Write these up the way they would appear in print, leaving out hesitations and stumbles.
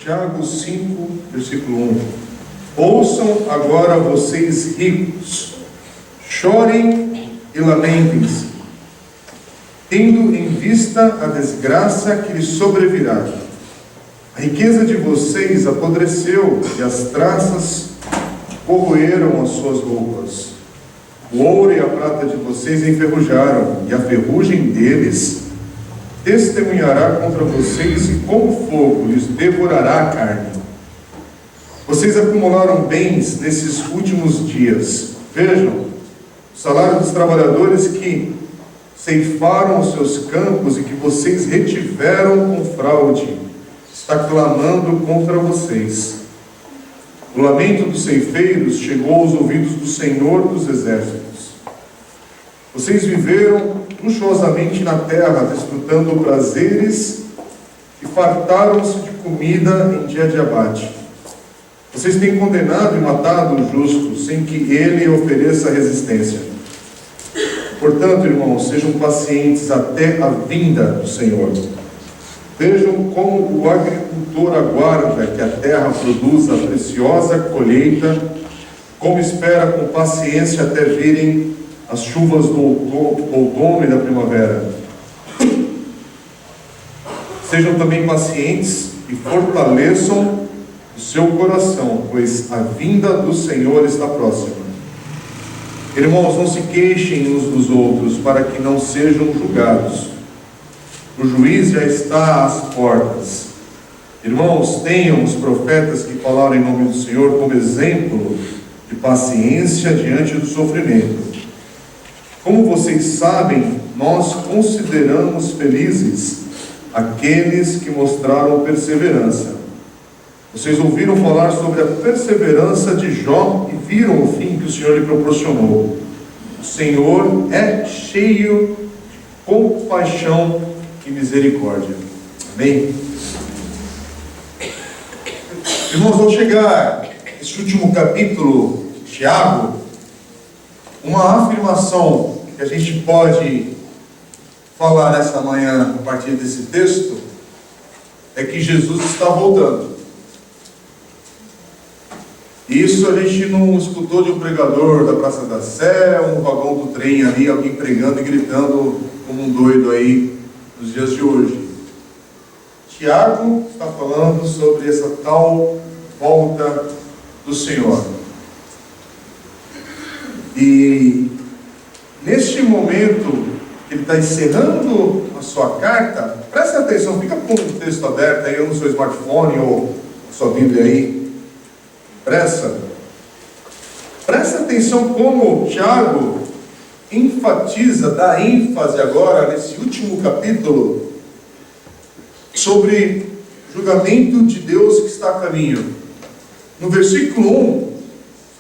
Tiago 5, versículo 1. Ouçam agora vocês ricos, chorem e lamentem-se, tendo em vista a desgraça que lhes sobrevirá. A riqueza de vocês apodreceu e as traças corroeram as suas roupas. O ouro e a prata de vocês enferrujaram, e a ferrugem deles testemunhará contra vocês, e como fogo lhes devorará a carne. Vocês acumularam bens nesses últimos dias. Vejam, o salário dos trabalhadores que ceifaram os seus campos e que vocês retiveram com fraude está clamando contra vocês. O lamento dos ceifeiros chegou aos ouvidos do Senhor dos Exércitos. Vocês viveram luxuosamente na terra, desfrutando prazeres, e fartaram-se de comida em dia de abate. Vocês têm condenado e matado o justo, sem que ele ofereça resistência. Portanto, irmãos, sejam pacientes até a vinda do Senhor. Vejam como o agricultor aguarda que a terra produza a preciosa colheita, como espera com paciência até virem as chuvas do outono e da primavera. Sejam também pacientes e fortaleçam o seu coração, pois a vinda do Senhor está próxima. Irmãos, não se queixem uns dos outros, para que não sejam julgados. O juiz já está às portas. Irmãos, tenham os profetas que falaram em nome do Senhor como exemplo de paciência diante do sofrimento. Como vocês sabem, nós consideramos felizes aqueles que mostraram perseverança. Vocês ouviram falar sobre a perseverança de Jó e viram o fim que o Senhor lhe proporcionou. O Senhor é cheio de compaixão e misericórdia. Amém? Irmãos, ao chegar este último capítulo de Tiago, uma afirmação que a gente pode falar nessa manhã a partir desse texto é que Jesus está voltando. Isso a gente não escutou de um pregador da Praça da Sé, um vagão do trem ali, alguém pregando e gritando como um doido aí nos dias de hoje. Tiago está falando sobre essa tal volta do Senhor. E neste momento que ele está encerrando a sua carta, preste atenção, fica com o texto aberto aí no seu smartphone ou sua Bíblia aí. Presta atenção como Tiago enfatiza, dá ênfase agora nesse último capítulo sobre o julgamento de Deus que está a caminho. No versículo 1,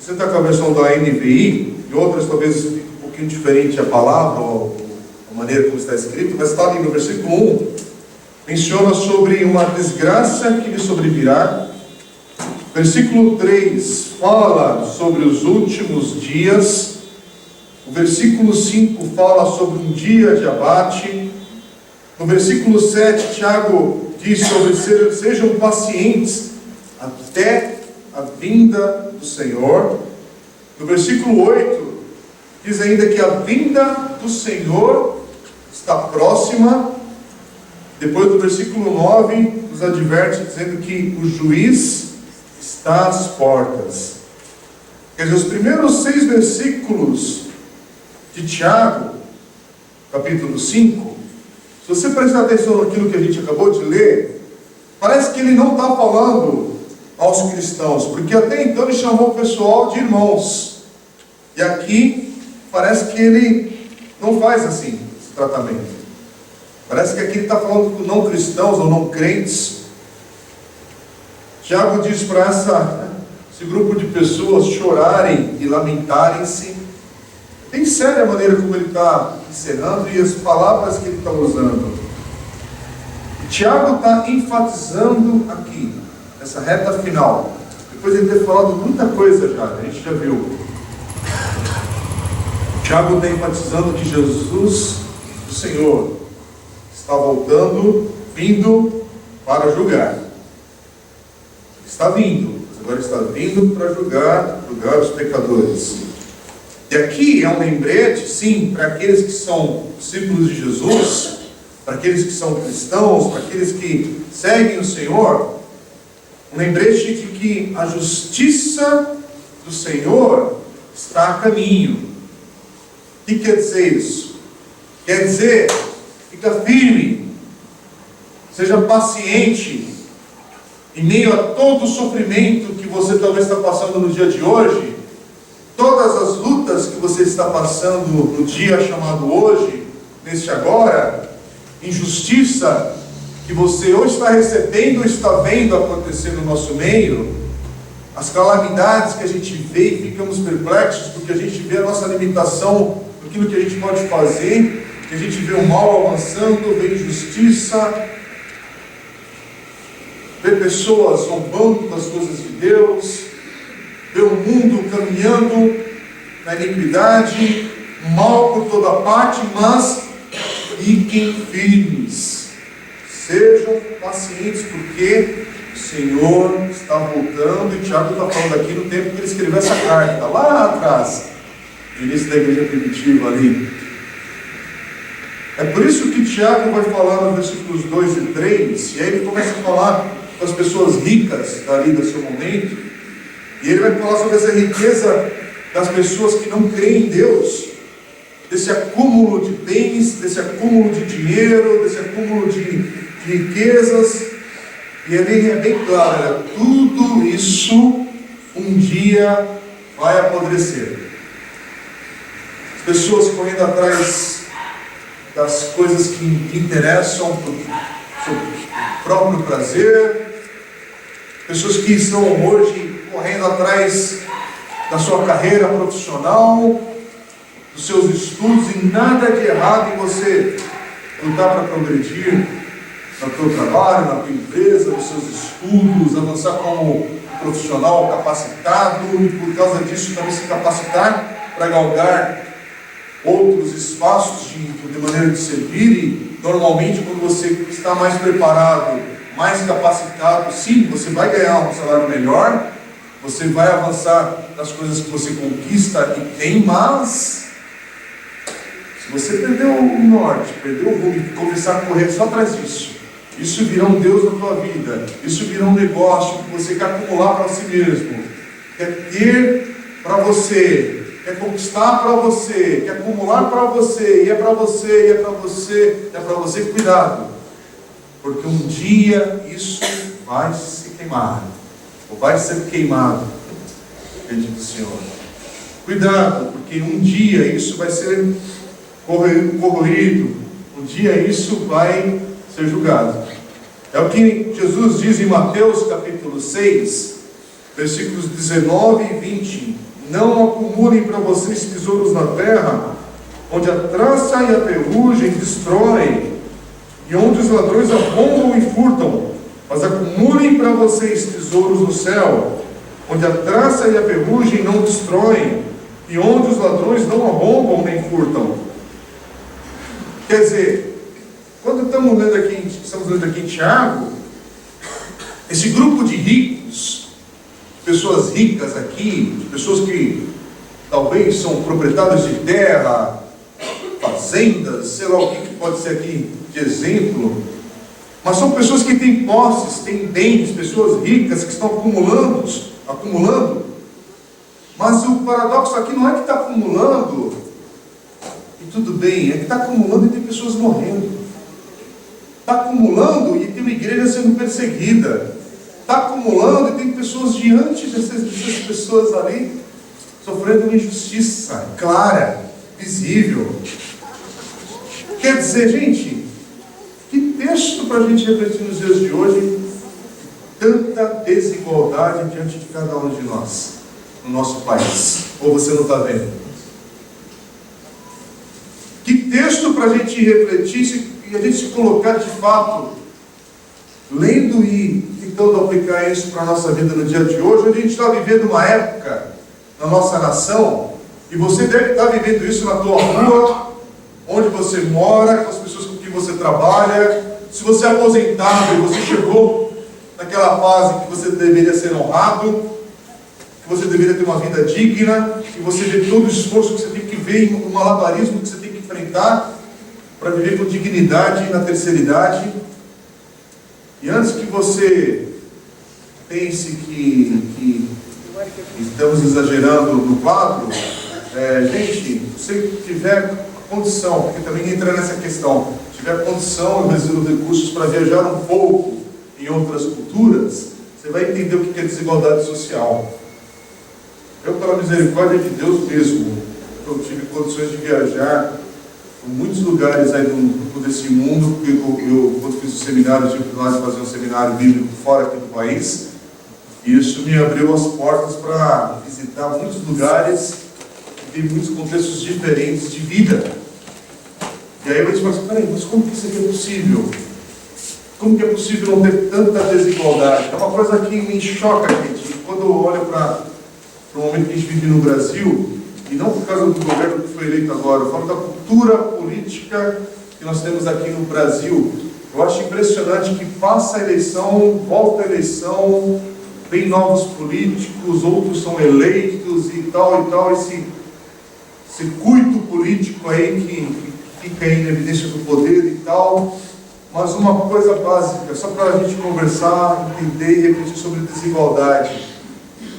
se você está com a versão da NVI, e outras talvez fique um pouquinho diferente a palavra ou a maneira como está escrito, mas está ali no versículo 1, menciona sobre uma desgraça que lhe sobrevirá. Versículo 3 fala sobre os últimos dias. O versículo 5 fala sobre um dia de abate. No versículo 7, Tiago diz sobre sejam pacientes até a vinda do Senhor. No versículo 8, diz ainda que a vinda do Senhor está próxima. Depois do versículo 9, nos adverte dizendo que o juiz está às portas. Quer dizer, os primeiros 6 versículos de Tiago, capítulo 5, se você prestar atenção naquilo que a gente acabou de ler, parece que ele não está falando aos cristãos, porque até então ele chamou o pessoal de irmãos, e aqui parece que ele não faz assim esse tratamento. Parece que aqui ele está falando com não cristãos ou não crentes. Tiago diz para esse grupo de pessoas chorarem e lamentarem-se. Bem séria a maneira como ele está encerrando e as palavras que ele está usando. Tiago está enfatizando aqui, nessa reta final, depois de ter falado muita coisa já, a gente já viu. Tiago está enfatizando que Jesus, o Senhor, está voltando, vindo para julgar. está vindo, mas agora está vindo para julgar os pecadores. E aqui é um lembrete, sim, para aqueles que são discípulos de Jesus, para aqueles que são cristãos, para aqueles que seguem o Senhor, um lembrete de que a justiça do Senhor está a caminho. O que quer dizer isso? Quer dizer, fica firme, seja paciente, em meio a todo o sofrimento que você talvez está passando no dia de hoje, todas as lutas que você está passando no dia chamado hoje, neste agora, injustiça que você ou está recebendo ou está vendo acontecer no nosso meio, as calamidades que a gente vê e ficamos perplexos, porque a gente vê a nossa limitação naquilo que a gente pode fazer, que a gente vê o mal avançando, vê injustiça, vê pessoas zombando das coisas de Deus, vê o mundo caminhando na iniquidade, mal por toda parte, mas fiquem firmes, sejam pacientes, porque o Senhor está voltando, e Tiago está falando aqui no tempo que ele escreveu essa carta, lá atrás, no início da igreja primitiva ali. É por isso que Tiago vai falar nos versículos 2 e 3, e aí ele começa a falar com as pessoas ricas dali do seu momento, e ele vai falar sobre essa riqueza das pessoas que não creem em Deus, desse acúmulo de bens, desse acúmulo de dinheiro, desse acúmulo de riquezas, e ele é bem claro, olha, tudo isso um dia vai apodrecer. As pessoas correndo atrás das coisas que interessam para o seu próprio prazer, pessoas que estão hoje correndo atrás da sua carreira profissional, dos seus estudos, e nada de errado em você lutar para progredir no teu trabalho, na tua empresa, nos seus estudos, avançar como profissional capacitado, e por causa disso também se capacitar para galgar outros espaços de maneira de servir. E normalmente quando você está mais preparado, mais capacitado, sim, você vai ganhar um salário melhor, você vai avançar nas coisas que você conquista e tem, mas se você perdeu o norte, perdeu o rumo e começar a correr só atrás disso, isso virá um Deus na tua vida, isso virá um negócio que você quer acumular para si mesmo, quer ter para você, quer conquistar para você, quer acumular para você, e é para você, e é para você, é para você, cuidado, porque um dia isso vai se queimar, ou vai ser queimado diante do Senhor. Cuidado, porque um dia isso vai ser corroído, um dia isso vai ser julgado. É o que Jesus diz em Mateus capítulo 6, versículos 19 e 20. Não acumulem para vocês tesouros na terra, onde a traça e a ferrugem destroem, e onde os ladrões arrombam e furtam, mas acumulem para vocês tesouros no céu, onde a traça e a ferrugem não destroem, e onde os ladrões não arrombam nem furtam. Quer dizer, quando estamos lendo aqui em Tiago, esse grupo de ricos, pessoas ricas aqui, de pessoas que talvez são proprietários de terra, fazendas, sei lá o que pode ser aqui de exemplo, mas são pessoas que têm posses, têm bens, pessoas ricas que estão acumulando, mas o paradoxo aqui não é que está acumulando e tudo bem, é que está acumulando e tem pessoas morrendo, está acumulando e tem uma igreja sendo perseguida, está acumulando e tem pessoas diante dessas pessoas ali sofrendo uma injustiça clara, visível. Quer dizer, gente, que texto para a gente refletir nos dias de hoje, tanta desigualdade diante de cada um de nós, no nosso país. Ou você não está vendo? Que texto para a gente refletir e a gente se colocar de fato, lendo e tentando aplicar isso para a nossa vida no dia de hoje, onde a gente está vivendo uma época na nossa nação, e você deve estar vivendo isso na tua rua, onde você mora, com as pessoas com quem você trabalha. Se você é aposentado e você chegou naquela fase que você deveria ser honrado, que você deveria ter uma vida digna, que você vê todo o esforço que você tem que ver, um malabarismo que você tem que enfrentar para viver com dignidade na terceira idade. E antes que você pense que estamos exagerando no quadro, gente, se tiver condição, porque também entra nessa questão, tiver condição e recursos para viajar um pouco em outras culturas, você vai entender o que é desigualdade social. Eu, pela misericórdia de Deus mesmo, eu tive condições de viajar por muitos lugares aí desse mundo, porque eu quando fiz o seminário, tive lá de fazer um seminário bíblico fora aqui do país, e isso me abriu as portas para visitar muitos lugares, e muitos contextos diferentes de vida. E aí eu disse assim, peraí, mas como que isso aqui é possível? Como que é possível não ter tanta desigualdade? É uma coisa que me choca, gente, quando eu olho para o momento que a gente vive no Brasil, e não por causa do governo que foi eleito agora, eu falo da cultura política que nós temos aqui no Brasil. Eu acho impressionante que passa a eleição, volta a eleição, vem novos políticos, outros são eleitos e tal, esse circuito político aí que fica aí na evidência do poder e tal. Mas uma coisa básica, só para a gente conversar, entender e refletir sobre desigualdade.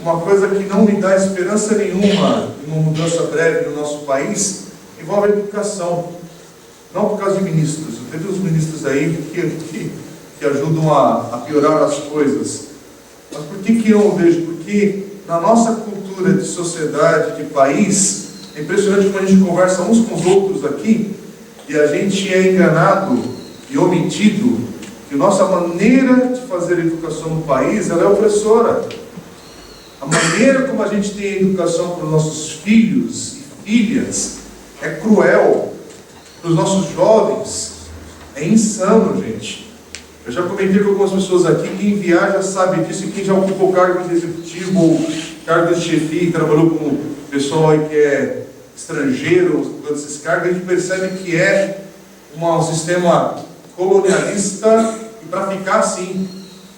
Uma coisa que não me dá esperança nenhuma de uma mudança breve no nosso país, envolve a educação. Não por causa de ministros. Teve uns ministros aí que ajudam a piorar as coisas. Mas por que eu vejo? Porque na nossa cultura de sociedade, de país, é impressionante como a gente conversa uns com os outros aqui, e a gente é enganado e omitido que a nossa maneira de fazer educação no país, ela é opressora. A maneira como a gente tem a educação para os nossos filhos e filhas é cruel. Para os nossos jovens, é insano, gente. Eu já comentei com algumas pessoas aqui, quem viaja sabe disso, e quem já ocupou cargo de executivo ou cargo de chefia, trabalhou com pessoal aí que é estrangeiro, ocupando esses cargos, a gente percebe que é um sistema colonialista e para ficar assim.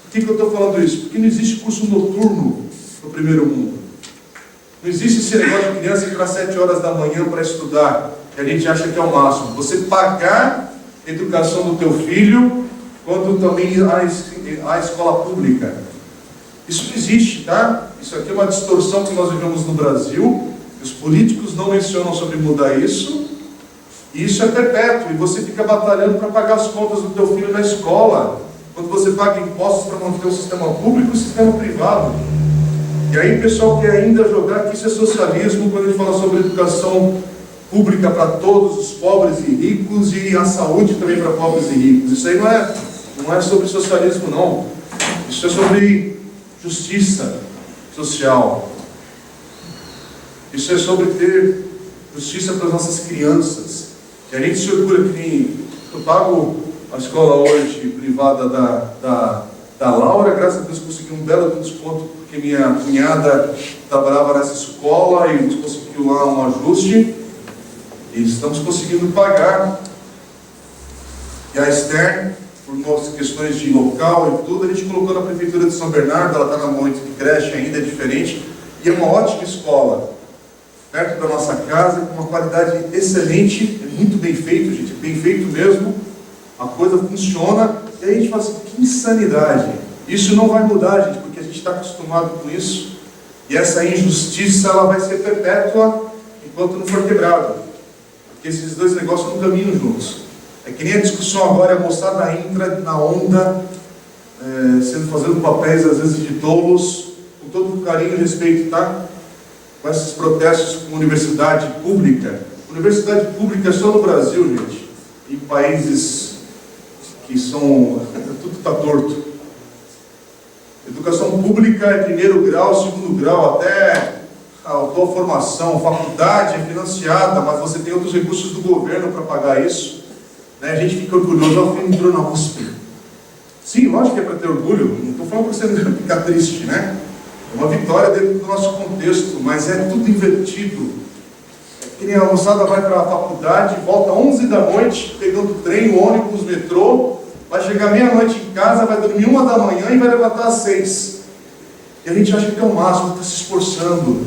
Por que eu estou falando isso? Porque não existe curso noturno no primeiro mundo. Não existe esse negócio de criança ir para 7 horas da manhã para estudar, que a gente acha que é o máximo. Você pagar a educação do teu filho quando também há escola pública. Isso não existe, tá? Isso aqui é uma distorção que nós vivemos no Brasil. Os políticos não mencionam sobre mudar isso. E isso é perpétuo. E você fica batalhando para pagar as contas do teu filho na escola. Quando você paga impostos para manter o sistema público e o sistema privado. E aí o pessoal quer ainda jogar que isso é socialismo quando ele fala sobre educação pública para todos, os pobres e ricos, e a saúde também para pobres e ricos. Isso aí não é sobre socialismo, não. Isso é sobre justiça social. Isso é sobre ter justiça para as nossas crianças. E a gente se orgulha que nem eu pago a escola hoje privada da Laura, graças a Deus consegui um belo desconto, porque minha cunhada trabalhava nessa escola e nos conseguiu lá um ajuste. E estamos conseguindo pagar. E a Esther, por nossas questões de local e tudo, a gente colocou na prefeitura de São Bernardo, ela está no momento de creche ainda, é diferente, e é uma ótima escola, perto da nossa casa, com uma qualidade excelente, é muito bem feito, gente, bem feito mesmo, a coisa funciona, e aí a gente fala assim, que insanidade. Isso não vai mudar, gente, porque a gente está acostumado com isso, e essa injustiça, ela vai ser perpétua enquanto não for quebrada. Porque esses dois negócios não caminham juntos. É que nem a discussão agora, a moçada entra na onda, fazendo papéis às vezes de tolos, com todo o carinho e respeito, tá? Com esses protestos com universidade pública. Universidade pública é só no Brasil, gente. Em países que são... tudo está torto. Educação pública é primeiro grau, segundo grau, até a tua formação, faculdade é financiada, mas você tem outros recursos do governo para pagar isso. Né? A gente fica orgulhoso, o filho entrou na USP. Sim, lógico que é para ter orgulho, não estou falando para você ficar triste, né? É uma vitória dentro do nosso contexto, mas é tudo invertido. É que nem a moçada vai para a faculdade, volta 11 da noite, pegando trem, ônibus, metrô, vai chegar meia-noite em casa, vai dormir 1 da manhã e vai levantar às 6. E a gente acha que é o máximo, está se esforçando.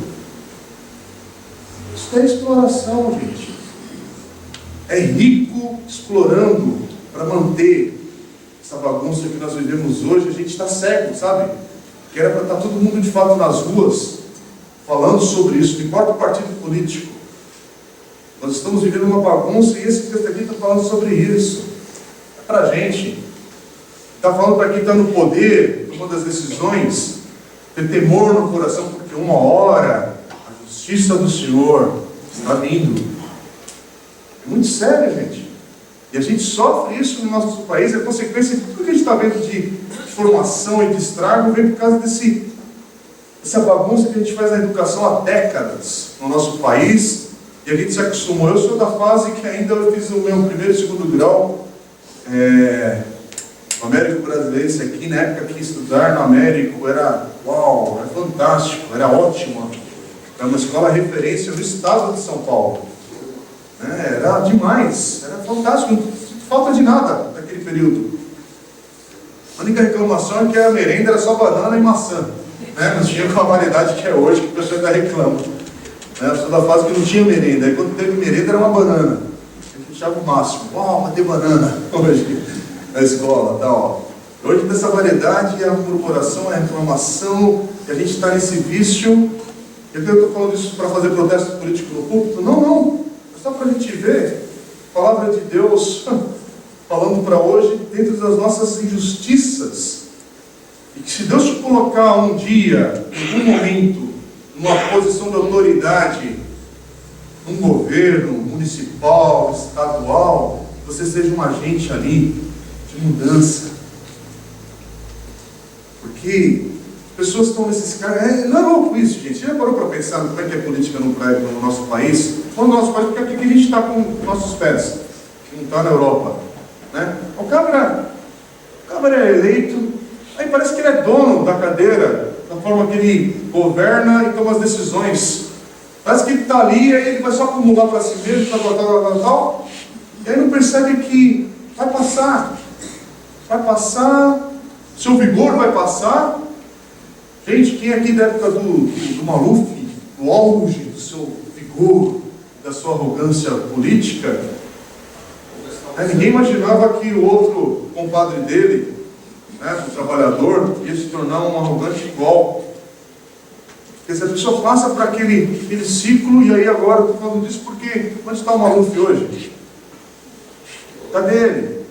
Isso é exploração, gente. É rico explorando para manter essa bagunça que nós vivemos hoje. A gente está cego, sabe? Que era para estar todo mundo de fato nas ruas, falando sobre isso, não importa o partido político. Nós estamos vivendo uma bagunça e esse texto aqui está falando sobre isso. É para a gente. Está falando para quem está no poder, uma das decisões, ter temor no coração, porque uma hora a justiça do Senhor está vindo. É muito sério, gente. E a gente sofre isso no nosso país, é consequência de tudo que a gente está vendo de formação e de estrago, vem por causa dessa bagunça que a gente faz na educação há décadas no nosso país, e a gente se acostumou. Eu sou da fase que ainda eu fiz o meu primeiro e segundo grau, no Américo Brasileiro, aqui na época que estudar no Américo era uau, era fantástico, era ótimo. Era uma escola referência no estado de São Paulo. Era demais, era fantástico, não falta de nada naquele período. A única reclamação é que a merenda era só banana e maçã. Não tinha com a variedade que é hoje, que o pessoal ainda reclama. Eu sou da fase que não tinha merenda. Aí quando teve merenda era uma banana. A gente achava o máximo. Uau, mas tem banana hoje na escola. Tal. Hoje dessa variedade é a murmuração, é a reclamação, e a gente está nesse vício. Eu estou falando isso para fazer protesto político no púlpito? Não. É só para a gente ver a palavra de Deus falando para hoje dentro das nossas injustiças. E que se Deus te colocar um dia, em algum momento, numa posição de autoridade, num governo municipal, estadual, você seja um agente ali de mudança. Porque as pessoas estão nesses caras. Não é louco isso, gente. Você já parou para pensar como é que é a política no nosso país? Não no nosso país, porque aqui a gente está com nossos pés, que não está na Europa. O cabra é eleito, aí parece que ele é dono da cadeira, da forma que ele governa e toma as decisões. Parece que ele está ali, aí ele vai só acumular para si mesmo, tal, e aí não percebe que vai passar, seu vigor vai passar. Gente, quem aqui da época do Maluf, do auge do seu vigor, da sua arrogância política, ninguém imaginava que o outro compadre dele, o trabalhador, ia se tornar um arrogante igual. Porque se a pessoa passa para aquele ciclo, e aí agora eu estou falando disso porque onde está o Maluf hoje? Cadê ele?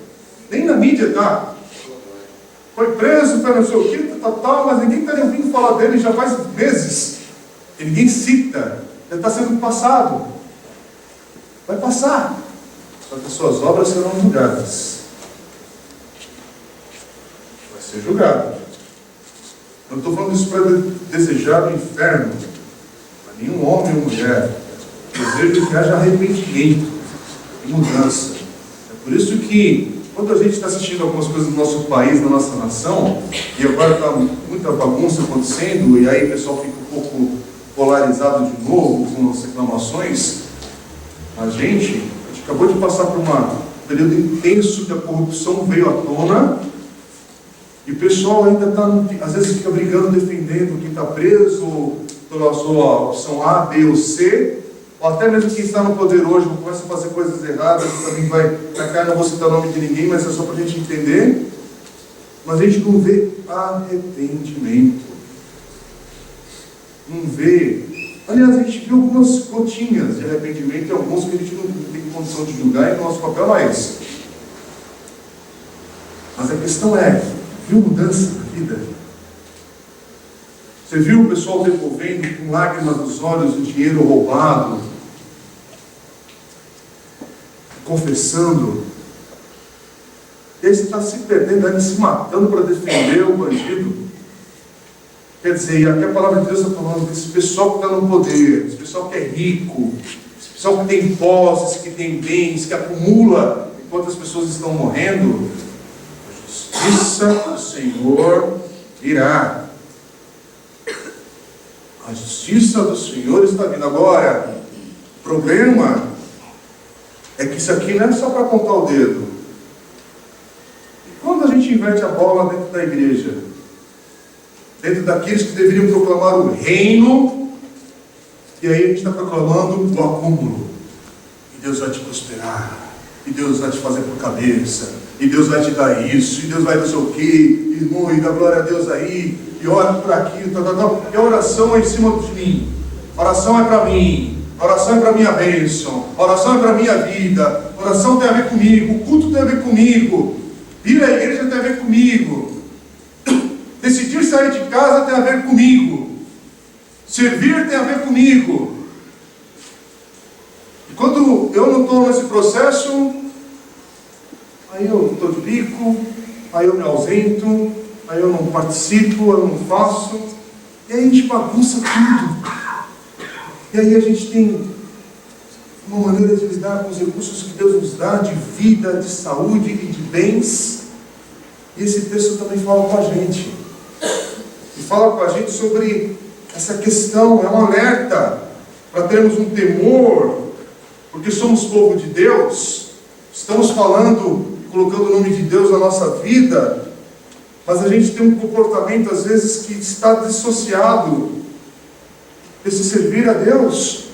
Nem na mídia está. Foi preso, foi não sei o que, mas ninguém está nem ouvindo falar dele já faz meses. E ninguém cita. Ele está sendo passado. Vai passar. Só que as suas obras serão julgadas. Vai ser julgado. Não estou falando isso para desejar o inferno para nenhum homem ou mulher. Desejo que haja arrependimento e mudança. É por isso que quando a gente está assistindo algumas coisas no nosso país, na nossa nação, e agora está muita bagunça acontecendo, e aí o pessoal fica um pouco polarizado de novo com as reclamações, a gente acabou de passar por um período intenso que a corrupção veio à tona, e o pessoal ainda está, às vezes fica brigando, defendendo quem está preso, pela sua opção A, B ou C, ou até mesmo quem está no poder hoje, começa a fazer coisas erradas, também vai para cá, não vou citar o nome de ninguém, mas é só para a gente entender. Mas a gente não vê arrependimento. Não vê. Aliás, a gente viu algumas gotinhas de arrependimento e alguns que a gente não tem condição de julgar, e o nosso papel não é esse. Mas a questão é, viu mudança na vida? Você viu o pessoal devolvendo com lágrimas nos olhos o dinheiro roubado, confessando, e aí você está se perdendo, ainda se matando para defender o bandido. Quer dizer, e aqui a palavra de Deus está falando que esse pessoal que está no poder, esse pessoal que é rico, esse pessoal que tem posses, que tem bens, que acumula enquanto as pessoas estão morrendo, a justiça do Senhor virá. A justiça do Senhor está vindo. Agora, o problema é que isso aqui não é só para apontar o dedo. inverte a bola dentro da igreja, dentro daqueles que deveriam proclamar o reino, e aí a gente está proclamando o acúmulo. E Deus vai te prosperar, e Deus vai te fazer por cabeça, e Deus vai te dar isso, e Deus vai não sei o quê, e dá glória a Deus aí, e ora por aqui, tal. E a oração é em cima de mim. A oração é para mim, a oração é para minha bênção, a oração é para minha vida, a oração tem a ver comigo, o culto tem a ver comigo, ir à igreja tem a ver comigo, decidir sair de casa tem a ver comigo, servir tem a ver comigo. E quando eu não estou nesse processo, aí eu estou de bico, aí eu me ausento, aí eu não participo, eu não faço, e aí a gente bagunça tudo. E aí a gente tem uma maneira de lidar com os recursos que Deus nos dá, de vida, de saúde e de bens. E esse texto também fala com a gente. E fala com a gente sobre essa questão, é um alerta para termos um temor, porque somos povo de Deus, estamos falando, colocando o nome de Deus na nossa vida, mas a gente tem um comportamento às vezes que está dissociado desse servir a Deus.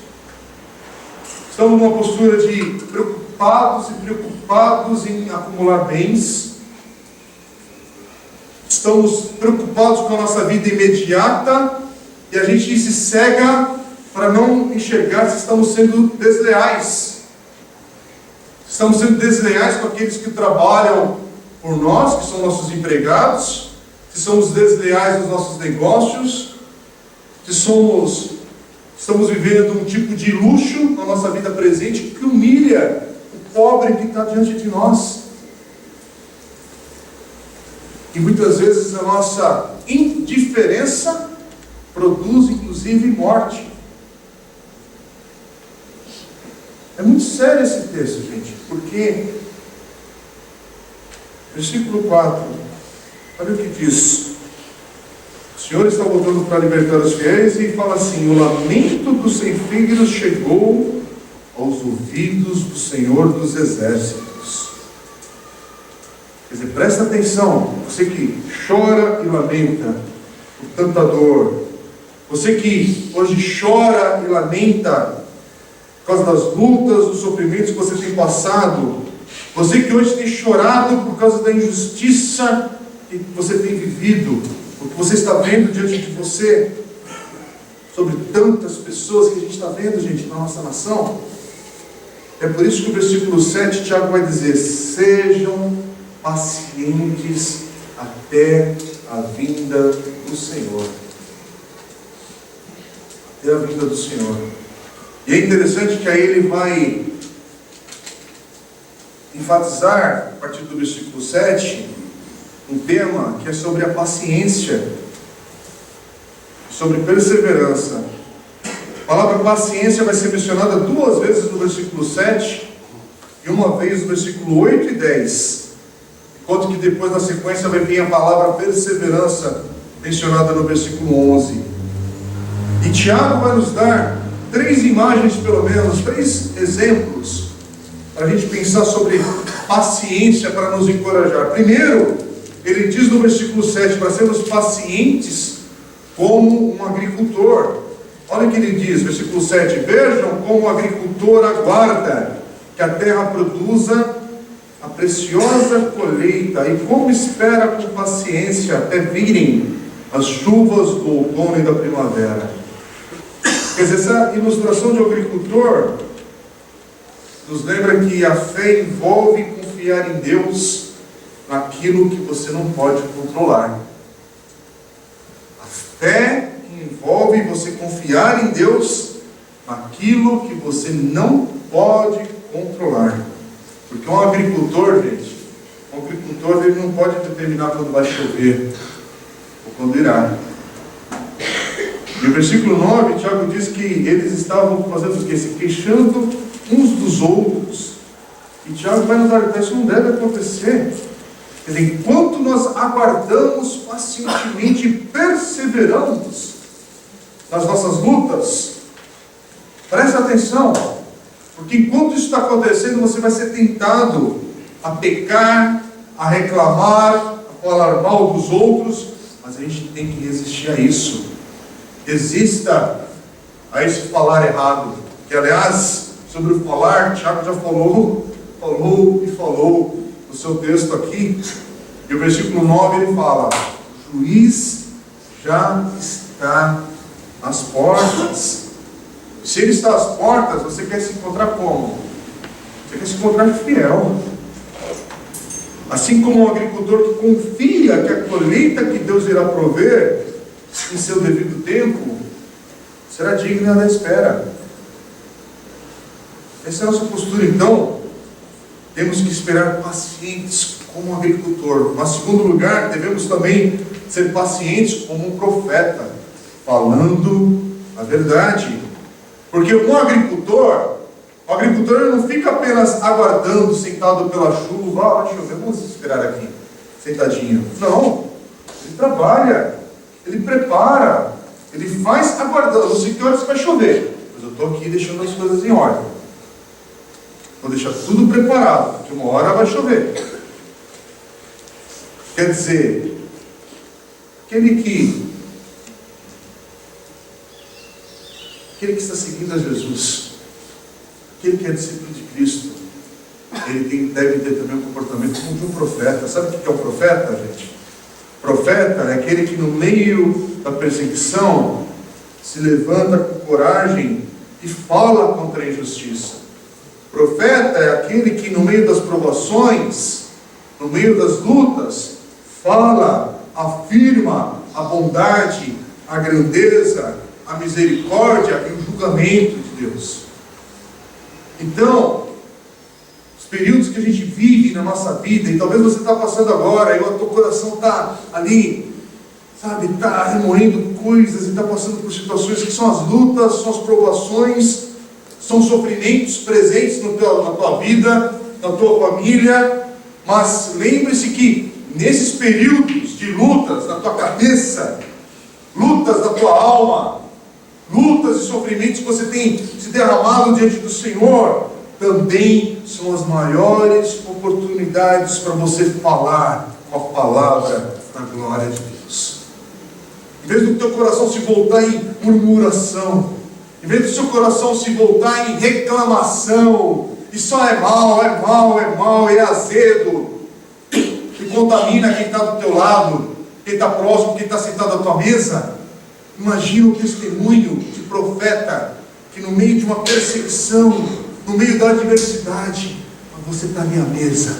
Estamos numa postura de preocupados em acumular bens, estamos preocupados com a nossa vida imediata, e a gente se cega para não enxergar se estamos sendo desleais. Estamos sendo desleais com aqueles que trabalham por nós, que são nossos empregados, se somos desleais nos nossos negócios, se estamos vivendo um tipo de luxo na nossa vida presente que humilha o pobre que está diante de nós. E muitas vezes a nossa indiferença produz inclusive morte. É muito sério esse texto, gente, porque versículo 4, olha o que diz. O Senhor está voltando para libertar os fiéis e fala assim: o lamento dos ceifeiros chegou aos ouvidos do Senhor dos exércitos. Quer dizer, presta atenção, você que chora e lamenta por tanta dor, você que hoje chora e lamenta por causa das lutas, dos sofrimentos que você tem passado, você que hoje tem chorado por causa da injustiça que você tem vivido, o que você está vendo diante de você, sobre tantas pessoas que a gente está vendo, gente, na nossa nação. É por isso que o versículo 7, Tiago vai dizer: sejam pacientes até a vinda do Senhor. Até a vinda do Senhor. E é interessante que aí ele vai enfatizar, a partir do versículo 7, um tema que é sobre a paciência, sobre perseverança. A palavra paciência vai ser mencionada 2 vezes no versículo 7 e uma vez no versículo 8 e 10, enquanto que depois na sequência vai vir a palavra perseverança mencionada no versículo 11. E Tiago vai nos dar 3 imagens, pelo menos 3 exemplos para a gente pensar sobre paciência, para nos encorajar. Primeiro, ele diz no versículo 7, para sermos pacientes como um agricultor. Olha o que ele diz, versículo 7: vejam como o agricultor aguarda que a terra produza a preciosa colheita, e como espera com paciência até virem as chuvas do outono e da primavera. Quer dizer, essa ilustração de um agricultor nos lembra que a fé envolve confiar em Deus naquilo que você não pode controlar. A fé envolve você confiar em Deus naquilo que você não pode controlar. Porque um agricultor, gente, ele não pode determinar quando vai chover ou quando irá. E o versículo 9, Tiago diz que eles estavam fazendo o quê? Se queixando uns dos outros. E Tiago vai nos alertar: isso não deve acontecer. Quer dizer, enquanto nós aguardamos pacientemente e perseveramos nas nossas lutas, preste atenção, porque enquanto isso está acontecendo, você vai ser tentado a pecar, a reclamar, a falar mal dos outros, mas a gente tem que resistir a isso. Resista a esse falar errado, que aliás, sobre o falar, Tiago já falou no seu texto aqui, e o versículo 9 ele fala: o juiz já está às portas. Se ele está às portas, você quer se encontrar como? Você quer se encontrar fiel. Assim como um agricultor que confia que a colheita que Deus irá prover em seu devido tempo será digna da espera. Essa é a nossa postura. Então, temos que esperar pacientes como um agricultor. Mas, em segundo lugar, devemos também ser pacientes como um profeta, falando a verdade. Porque o agricultor ele não fica apenas aguardando, sentado pela chuva, deixa eu ver, vamos esperar aqui, sentadinho. Não, ele trabalha, ele prepara, ele faz aguardando. Não sei que horas vai chover, mas eu estou aqui deixando as coisas em ordem. Vou deixar tudo preparado, porque uma hora vai chover. Quer dizer, aquele que está seguindo a Jesus, aquele que é discípulo de Cristo, ele deve ter também um comportamento como de um profeta. Sabe o que é um profeta, gente? Profeta é aquele que no meio da perseguição se levanta com coragem e fala contra a injustiça. Profeta é aquele que no meio das provações, no meio das lutas, fala, afirma a bondade, a grandeza, a misericórdia e o julgamento de Deus. Então, os períodos que a gente vive na nossa vida, e talvez você está passando agora, e o teu coração está ali, sabe, está remoendo coisas, e está passando por situações que são as lutas, são as provações, são sofrimentos presentes na tua vida, na tua família. Mas lembre-se que nesses períodos de lutas na tua cabeça, lutas na tua alma, lutas e sofrimentos que você tem se derramado diante do Senhor, também são as maiores oportunidades para você falar com a palavra da glória de Deus. Em vez do teu coração se voltar em murmuração, em vez do seu coração se voltar em reclamação, e só é mal, é azedo, que contamina quem está do teu lado, quem está próximo, quem está sentado à tua mesa, imagina o testemunho de profeta, que no meio de uma perseguição, no meio da adversidade, você está ali à mesa,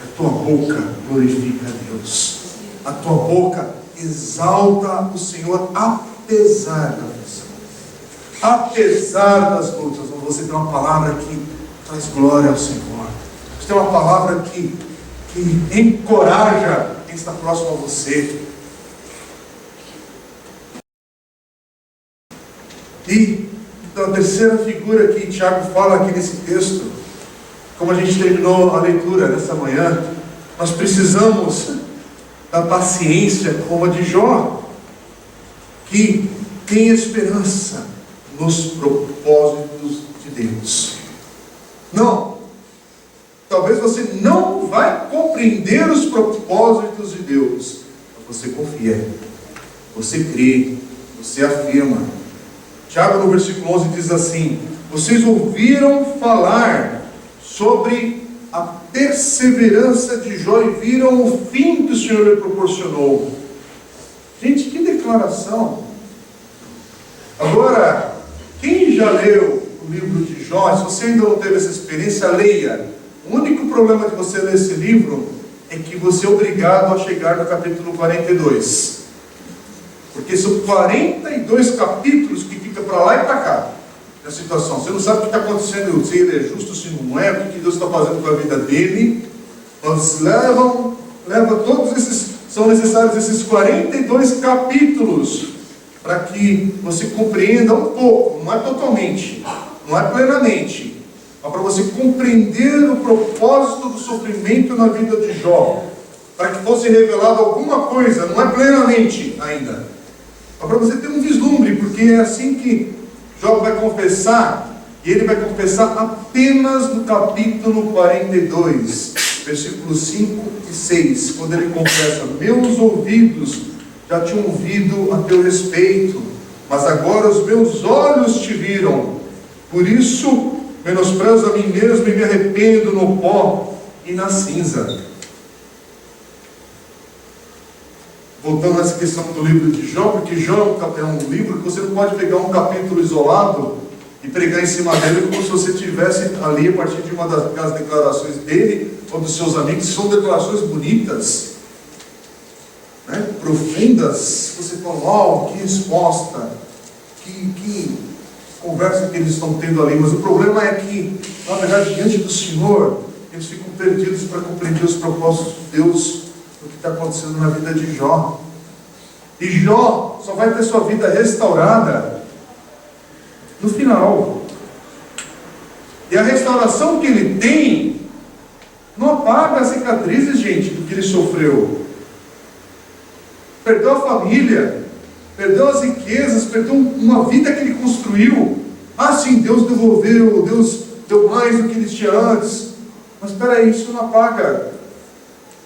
a tua boca glorifica a Deus, a tua boca exalta o Senhor, apesar da aflição, apesar das lutas. Você tem uma palavra que traz glória ao Senhor, você tem uma palavra que encoraja quem está próximo a você. E então, a terceira figura que Tiago fala aqui nesse texto, como a gente terminou a leitura nessa manhã, nós precisamos da paciência como a de Jó, que tem esperança nos propósitos de Deus. Não, talvez você não vai compreender os propósitos de Deus, mas você confia, você crê, você afirma. Tiago no versículo 11 diz assim: vocês ouviram falar sobre a perseverança de Jó e viram o fim que o Senhor lhe proporcionou. Gente, que declaração! Agora, quem já leu o livro de Jó, se você ainda não teve essa experiência, leia. O único problema de você ler esse livro é que você é obrigado a chegar no capítulo 42. Porque são 42 capítulos que fica para lá e para cá na situação. Você não sabe o que está acontecendo, se ele é justo, se não é, o que Deus está fazendo com a vida dele. Mas leva todos esses, são necessários esses 42 capítulos para que você compreenda um pouco, não é totalmente, não é plenamente, mas para você compreender o propósito do sofrimento na vida de Jó, para que fosse revelado alguma coisa, não é plenamente ainda, mas para você ter um vislumbre, porque é assim que Jó vai confessar, e ele vai confessar apenas no capítulo 42. versículos 5 e 6, quando ele confessa: meus ouvidos já tinham ouvido a teu respeito, mas agora os meus olhos te viram. Por isso menosprezo a mim mesmo e me arrependo no pó e na cinza. Voltando a essa questão do livro de Jó, porque Jó é um livro que você não pode pegar um capítulo isolado e pregar em cima dele como se você estivesse ali a partir de uma das declarações dele ou dos seus amigos. São declarações bonitas, né? Profundas. Você fala: uau, que resposta, que conversa que eles estão tendo ali. Mas o problema é que, na verdade, diante do Senhor, eles ficam perdidos para compreender os propósitos de Deus, o que está acontecendo na vida de Jó. E Jó só vai ter sua vida restaurada no final. E a restauração que ele tem não apaga as cicatrizes, gente, do que ele sofreu. Perdeu a família, perdeu as riquezas, perdeu uma vida que ele construiu. Ah, sim, Deus devolveu, Deus deu mais do que ele tinha antes. Mas espera aí, isso não apaga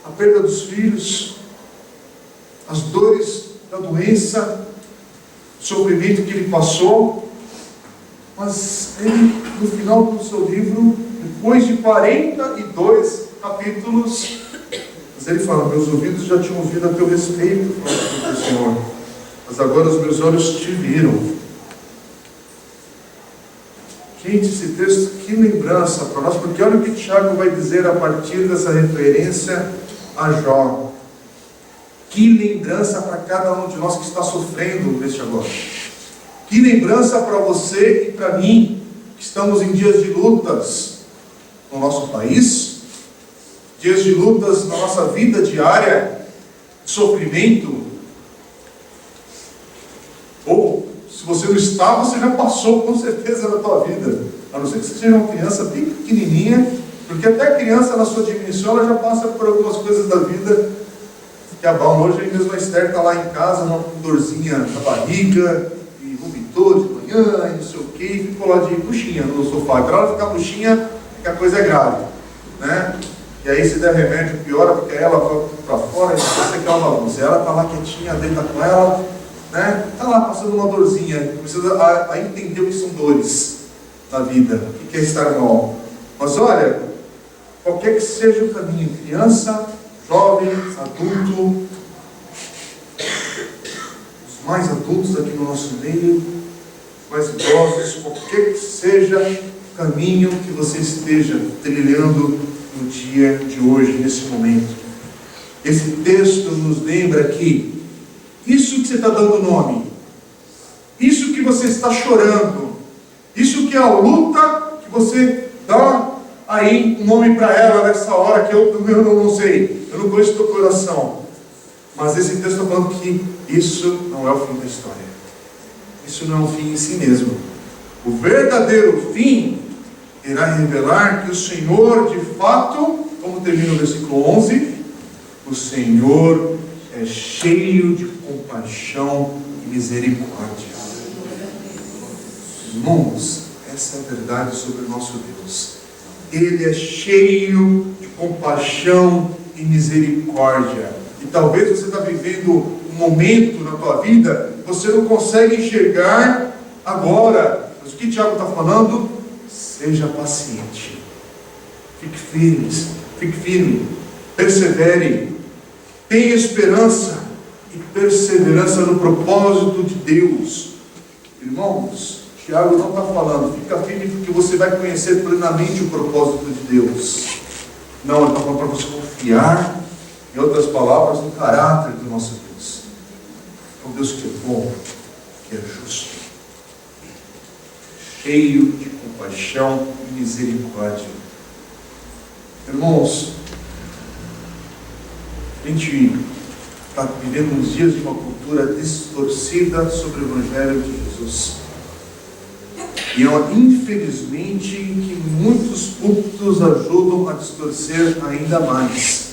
a perda dos filhos, as dores da doença, o sofrimento que ele passou. Mas ele, no final do seu livro, depois de 42 capítulos, mas ele fala: meus ouvidos já tinham ouvido a teu respeito, fala o Senhor, mas agora os meus olhos te viram. Gente, esse texto, que lembrança para nós, porque olha o que Tiago vai dizer a partir dessa referência a Jó. Que lembrança para cada um de nós que está sofrendo neste agora. Que lembrança para você e para mim, que estamos em dias de lutas no nosso país, dias de lutas na nossa vida diária, de sofrimento. Ou, se você não está, você já passou com certeza na tua vida. A não ser que você seja uma criança bem pequenininha, porque até a criança, na sua dimensão, ela já passa por algumas coisas da vida que abalam. Hoje mesmo a Esther está lá em casa, uma dorzinha na barriga, e vomitou de manhã, e não sei o que, e ficou lá de buchinha no sofá. Para ela ficar buchinha, que a coisa é grave, né? E aí, se der remédio, piora, porque ela vai para fora, e você quer uma bagunça. Ela está lá quietinha, deita com ela, né? Está lá passando uma dorzinha, precisa a entender o que são dores na vida, o que é estar mal. Mas olha, qualquer que seja o caminho, criança, jovem, adulto, os mais adultos aqui no nosso meio, os mais idosos, qualquer que seja o caminho que você esteja trilhando no dia de hoje, nesse momento, esse texto nos lembra que isso que você está dando nome, isso que você está chorando, isso que é a luta que você dá aí um nome para ela nessa hora, que eu não sei, eu não conheço o teu coração, mas esse texto está falando que isso não é o fim da história, isso não é um fim em si mesmo. O verdadeiro fim irá revelar que o Senhor, de fato, como termina o versículo 11, o Senhor é cheio de compaixão e misericórdia. Irmãos, essa é a verdade sobre o nosso Deus. Ele é cheio de compaixão e misericórdia. E talvez você está vivendo um momento na tua vida que você não consegue enxergar agora. Mas o que Tiago está falando? Seja paciente. Fique firme. Persevere. Tenha esperança e perseverança no propósito de Deus. Irmãos, Tiago não está falando, fica firme porque você vai conhecer plenamente o propósito de Deus. Não, ele está falando para você confiar, em outras palavras, no caráter do nosso Deus. É um Deus que é bom, que é justo, cheio de compaixão e misericórdia. Irmãos, a gente está vivendo uns dias de uma cultura distorcida sobre o Evangelho de Jesus. E infelizmente que muitos púlpitos ajudam a distorcer ainda mais.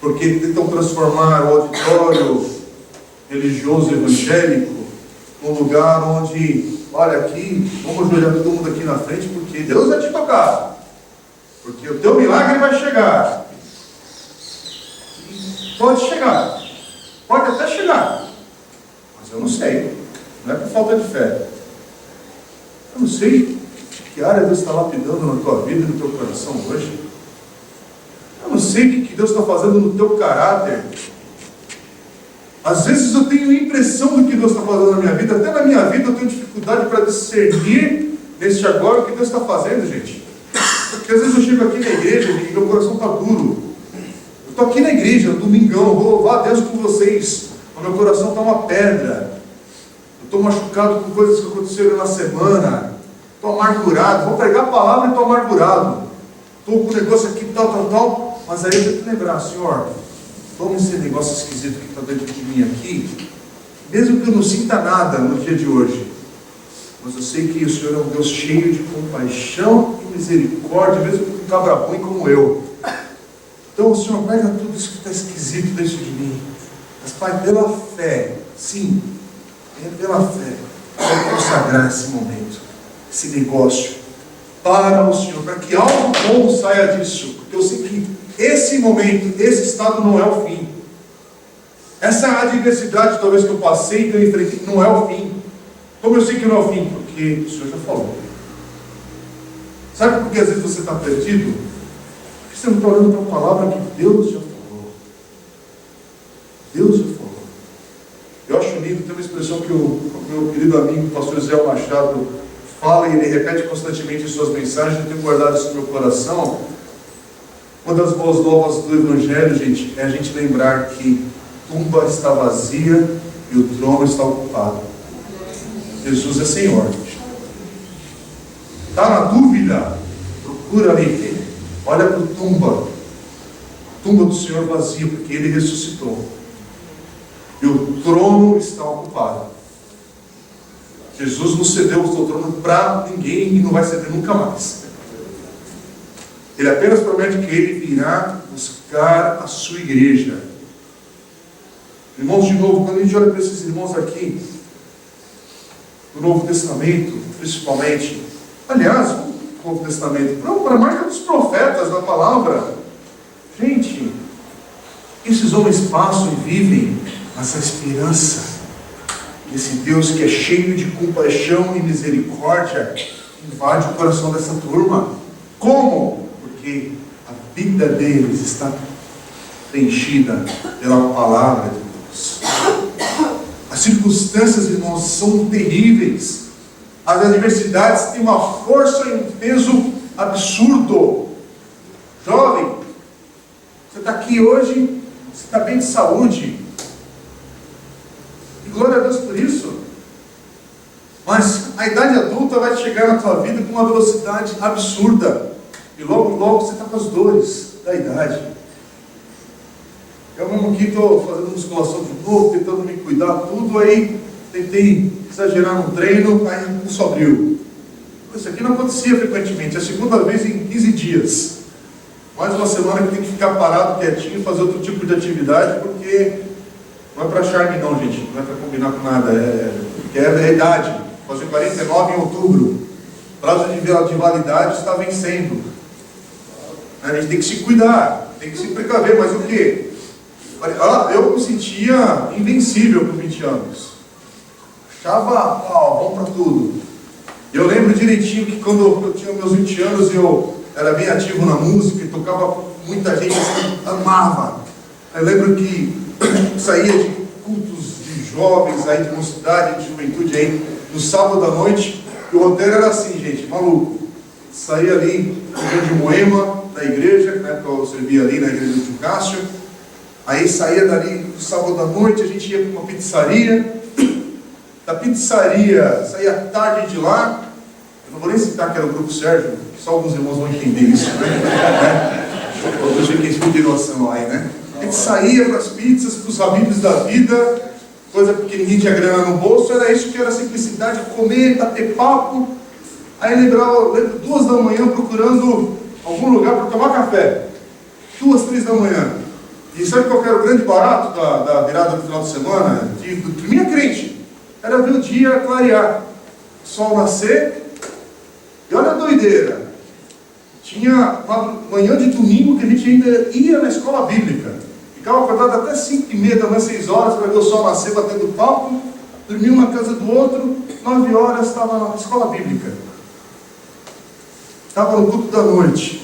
Porque tentam transformar o auditório religioso evangélico num lugar onde, olha aqui, vamos ajoelhar todo mundo aqui na frente porque Deus vai te tocar. Porque o teu milagre vai chegar. Pode chegar. Pode até chegar. Mas eu não sei. Não é por falta de fé. Eu não sei de que área Deus está lapidando na tua vida e no teu coração hoje. Eu não sei o que Deus está fazendo no teu caráter. Às vezes eu tenho impressão do que Deus está fazendo na minha vida. Até na minha vida eu tenho dificuldade para discernir neste agora o que Deus está fazendo, gente. Porque às vezes eu chego aqui na igreja e meu coração está duro. Eu estou aqui na igreja, no domingão, vou louvar a Deus com vocês. Mas meu coração está uma pedra. Eu estou machucado com coisas que aconteceram na semana. Estou amargurado. Vou pregar a palavra e estou amargurado. Estou com um negócio aqui, tal. Mas aí eu tenho que lembrar, Senhor, toma esse negócio esquisito que está dentro de mim aqui. Mesmo que eu não sinta nada no dia de hoje. Mas eu sei que o Senhor é um Deus cheio de compaixão e misericórdia, mesmo com um cabra ruim como eu. Então, Senhor, pega tudo isso que está esquisito dentro de mim. Mas, Pai, pela fé, sim, pela fé, eu vou consagrar esse momento, esse negócio, para o Senhor, para que algo bom saia disso. Porque eu sei que esse momento, esse estado não é o fim. Essa adversidade, talvez, que eu passei, que eu enfrentei, não é o fim. Como eu sei que não é o fim? Porque o Senhor já falou. Sabe por que às vezes você está perdido? Porque você não está olhando para a palavra que Deus já falou. Deus já falou. Eu acho lindo, tem uma expressão que o meu querido amigo, o pastor Zé Machado, fala e ele repete constantemente em suas mensagens. Eu tenho guardado isso no meu coração. Uma das boas novas do Evangelho, gente, é a gente lembrar que a tumba está vazia e o trono está ocupado. Jesus é Senhor. Está na dúvida? Procura ali. Olha para a tumba. Tumba do Senhor vazia, porque Ele ressuscitou. E o trono está ocupado. Jesus não cedeu o seu trono para ninguém e não vai ceder nunca mais. Ele apenas promete que Ele virá buscar a sua igreja. Irmãos, de novo, quando a gente olha para esses irmãos aqui, do Novo Testamento, principalmente, aliás, o Novo Testamento, para a marca dos profetas da palavra, gente, esses homens passam e vivem essa esperança, esse Deus que é cheio de compaixão e misericórdia, invade o coração dessa turma. Como? Porque a vida deles está preenchida pela palavra de Deus. As circunstâncias, irmãos, são terríveis. As adversidades têm uma força e um peso absurdo. Jovem, você está aqui hoje, você está bem de saúde. E glória a Deus por isso. Mas a idade adulta vai chegar na tua vida com uma velocidade absurda. E logo, logo você está com as dores da idade. Eu mesmo aqui estou fazendo musculação de novo, tentando me cuidar, tudo, aí tentei exagerar no treino, aí o pulso abriu. Isso aqui não acontecia frequentemente, é a segunda vez em 15 dias. Mais uma semana que tem que ficar parado, quietinho, fazer outro tipo de atividade, porque não é para charme não, gente, não é para combinar com nada, porque é a idade. Fazer 49 em outubro, prazo de validade está vencendo. A gente tem que se cuidar, tem que se precaver, mas o quê? Eu me sentia invencível com 20 anos. Achava, bom para tudo. Eu lembro direitinho que quando eu tinha meus 20 anos, eu era bem ativo na música e tocava com muita gente, assim, amava. Eu lembro que saía de cultos de jovens, aí de mocidade, de juventude, aí no sábado à noite, e o roteiro era assim, gente, maluco. Saía ali de Moema, da igreja, né, que eu servia ali na igreja do Cássio. Aí saía dali no sábado à noite, a gente ia para uma pizzaria. Da pizzaria, saía tarde de lá. Eu não vou nem citar que era o Grupo Sérgio, que só alguns irmãos vão entender isso, né? Eu sei que eles têm noção aí, né? A gente saía para as pizzas, para os habibs da vida, coisa porque ninguém tinha grana no bolso, era isso que era a simplicidade, comer, bater papo. Aí lembro 2 da manhã procurando algum lugar para tomar café. 2, 3 da manhã. E sabe qual era o grande barato da virada do final de semana? De minha crente. Era ver o dia clarear. O sol nascer. E olha a doideira. Tinha uma manhã de domingo que a gente ainda ia na escola bíblica. Ficava acordado até 5h30 da manhã, 6 horas, para ver o sol nascer batendo papo. Dormia um na casa do outro. 9 horas estava na escola bíblica. Estava no culto da noite.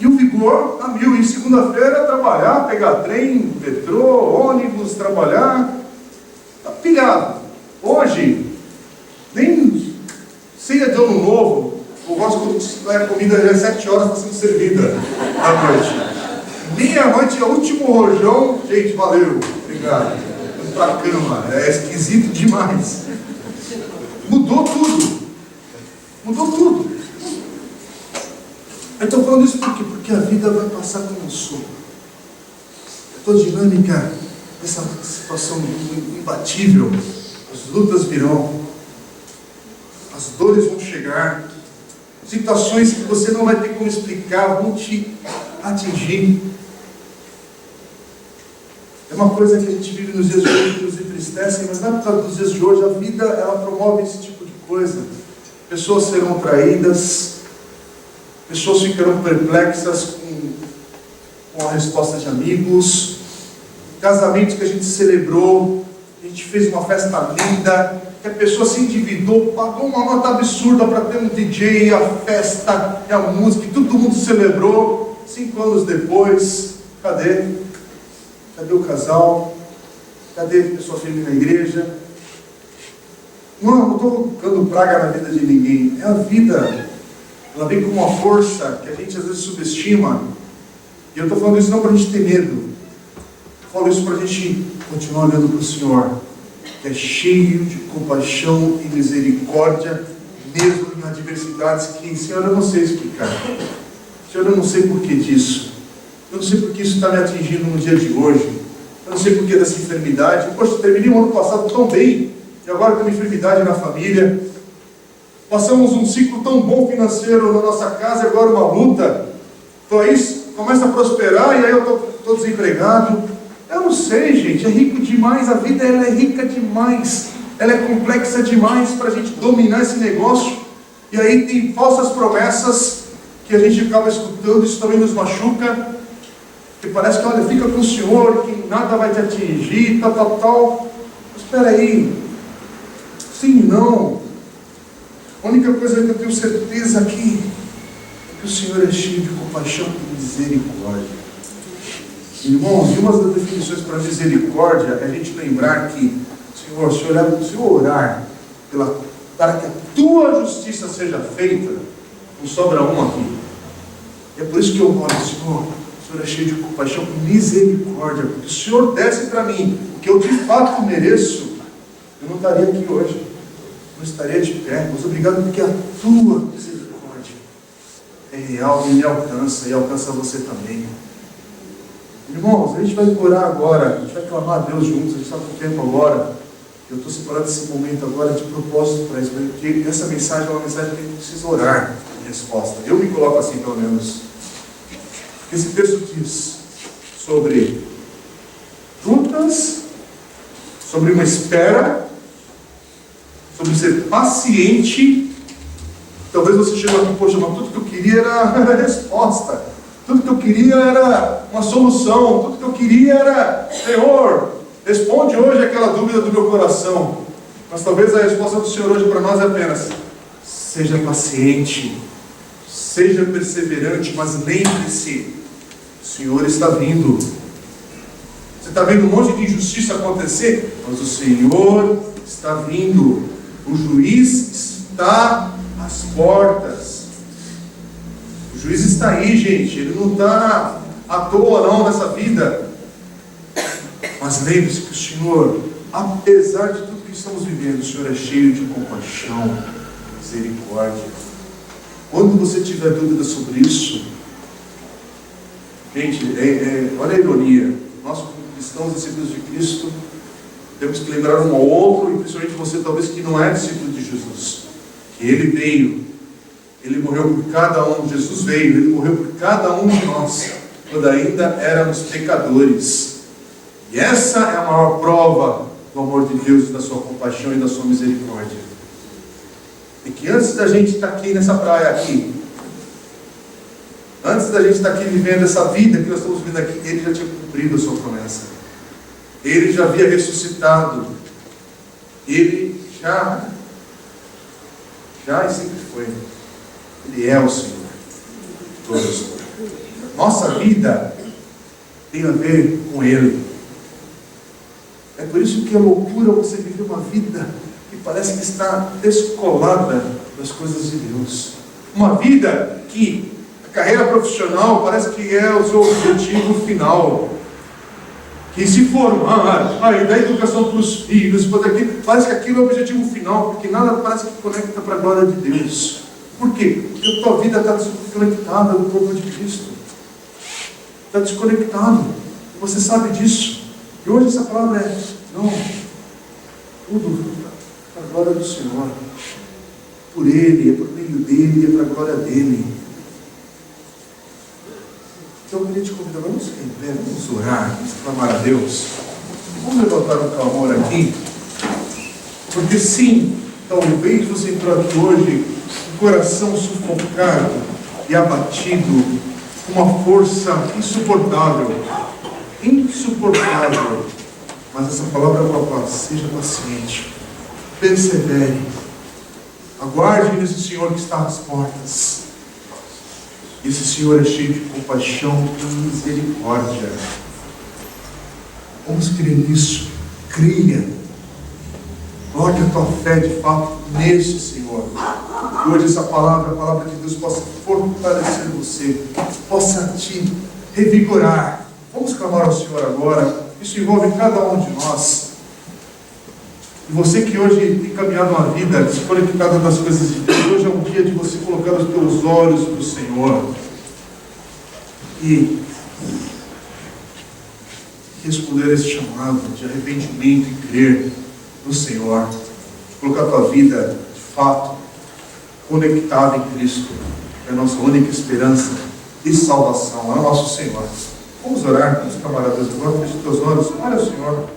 E o vigor a mil. E segunda-feira trabalhar, pegar trem, metrô, ônibus, trabalhar. Está pilhado. Hoje, nem ceia de ano novo. Eu gosto quando a comida já é 7 horas, está sendo servida à noite. Meia-noite é o último rojão. Gente, valeu. Obrigado. Vamos para a cama. É esquisito demais. Mudou tudo. Mudou tudo. Eu estou falando isso por quê? Porque a vida vai passar como um sopro. A tua dinâmica, essa situação imbatível, as lutas virão, as dores vão chegar, situações que você não vai ter como explicar, vão te atingir. É uma coisa que a gente vive nos dias de hoje que nos entristece, mas não é por causa dos dias de hoje. A vida, ela promove esse tipo de coisa. Pessoas serão traídas, pessoas ficarão perplexas com a resposta de amigos, casamentos que a gente celebrou, a gente fez uma festa linda, que a pessoa se endividou, pagou uma nota absurda para ter um DJ, a festa, a música, e todo mundo celebrou. 5 anos depois, cadê? Cadê o casal? Cadê a pessoa firme na igreja? Não estou colocando praga na vida de ninguém. É a vida. Ela vem com uma força que a gente às vezes subestima. E eu estou falando isso não para a gente ter medo. Eu falo isso para a gente continuar olhando para o Senhor, que é cheio de compaixão e misericórdia, mesmo em adversidades que, Senhor, eu não sei explicar. Senhor, eu não sei porquê disso. Eu não sei porque isso está me atingindo no dia de hoje. Eu não sei porquê dessa enfermidade. Poxa, terminei o ano passado tão bem, e agora tem uma enfermidade na família. Passamos um ciclo tão bom financeiro na nossa casa, e agora uma luta. Então aí começa a prosperar, e aí eu estou desempregado. Eu não sei, gente, é rico demais. A vida, ela é rica demais. Ela é complexa demais para a gente dominar esse negócio. E aí tem falsas promessas que a gente acaba escutando, isso também nos machuca. Que parece que, olha, fica com o Senhor, que nada vai te atingir, tal. Mas espera aí. Sim e não. A única coisa que eu tenho certeza aqui é que o Senhor é cheio de compaixão e misericórdia. Irmãos, e uma das definições para misericórdia é a gente lembrar que, Senhor, se eu orar para que a tua justiça seja feita, não sobra uma aqui. E é por isso que eu oro, Senhor, o Senhor é cheio de compaixão e misericórdia, porque o Senhor desse para mim o que eu de fato mereço, eu não estaria aqui hoje, não estaria de pé. Mas obrigado porque a tua misericórdia é real e me alcança, e alcança você também. Irmãos, a gente vai orar agora, a gente vai clamar a Deus juntos, a gente está com tempo agora. Eu estou separando esse momento agora de propósito para isso, porque essa mensagem é uma mensagem que a gente precisa orar em resposta. Eu me coloco assim, pelo menos. Esse texto diz sobre lutas, sobre uma espera, sobre ser paciente. Talvez você chegue aqui, poxa, mas tudo que eu queria era a resposta. Tudo que eu queria era uma solução. Tudo que eu queria era, Senhor, responde hoje aquela dúvida do meu coração. Mas talvez a resposta do Senhor hoje para nós é apenas: seja paciente, seja perseverante, mas lembre-se, o Senhor está vindo. Você está vendo um monte de injustiça acontecer, mas o Senhor está vindo. O juiz está às portas. O juiz está aí, gente. Ele não está à toa não nessa vida. Mas lembre-se que o Senhor, apesar de tudo que estamos vivendo, o Senhor é cheio de compaixão, misericórdia. Quando você tiver dúvida sobre isso, gente, olha a ironia. Nós, como cristãos, discípulos de Cristo, temos que lembrar um ao outro, e principalmente você, talvez, que não é discípulo de Jesus, que Ele veio, Ele morreu por cada um. Jesus veio, Ele morreu por cada um de nós, quando ainda éramos pecadores. E essa é a maior prova do amor de Deus, da sua compaixão e da sua misericórdia. E que antes da gente estar aqui nessa praia aqui, Antes da gente estar aqui vivendo essa vida que nós estamos vivendo aqui, Ele já tinha cumprido a sua promessa. Ele já havia ressuscitado. Ele já e sempre foi. Ele é o Senhor. Todos. Nossa vida tem a ver com Ele. É por isso que é loucura você viver uma vida que parece que está descolada das coisas de Deus. Uma vida que a carreira profissional parece que é o seu objetivo final. Que se formar, da educação para os filhos, parece que aquilo é o objetivo final, porque nada parece que conecta para a glória de Deus. Por quê? Porque a tua vida está desconectada do corpo de Cristo. Está desconectado. Você sabe disso. E hoje essa palavra é, não, tudo para a glória do Senhor. Por Ele, é por meio dEle, é para a glória dEle. Então eu queria te convidar, vamos ficar em pé, vamos orar, vamos clamar a Deus. Vamos levantar um clamor aqui. Porque sim, talvez você entrou aqui hoje com o coração sufocado e abatido, com uma força insuportável. Insuportável. Mas essa palavra é para paz. Seja paciente. Persevere. Aguarde nesse Senhor que está às portas. Esse Senhor é cheio de compaixão e misericórdia. Vamos crer nisso. Cria. Coloque a tua fé de fato nesse Senhor. Que hoje essa palavra, a palavra de Deus, possa fortalecer você, possa te revigorar. Vamos clamar ao Senhor agora. Isso envolve cada um de nós. E você que hoje tem caminhado uma vida desconectada das coisas de Deus, hoje é um dia de você colocar os teus olhos no Senhor e responder a esse chamado de arrependimento e crer no Senhor. Colocar a tua vida, de fato, conectada em Cristo. É a nossa única esperança de salvação. É o nosso Senhor. Vamos orar, meus camaradas. Agora feche os teus olhos. Olha o Senhor.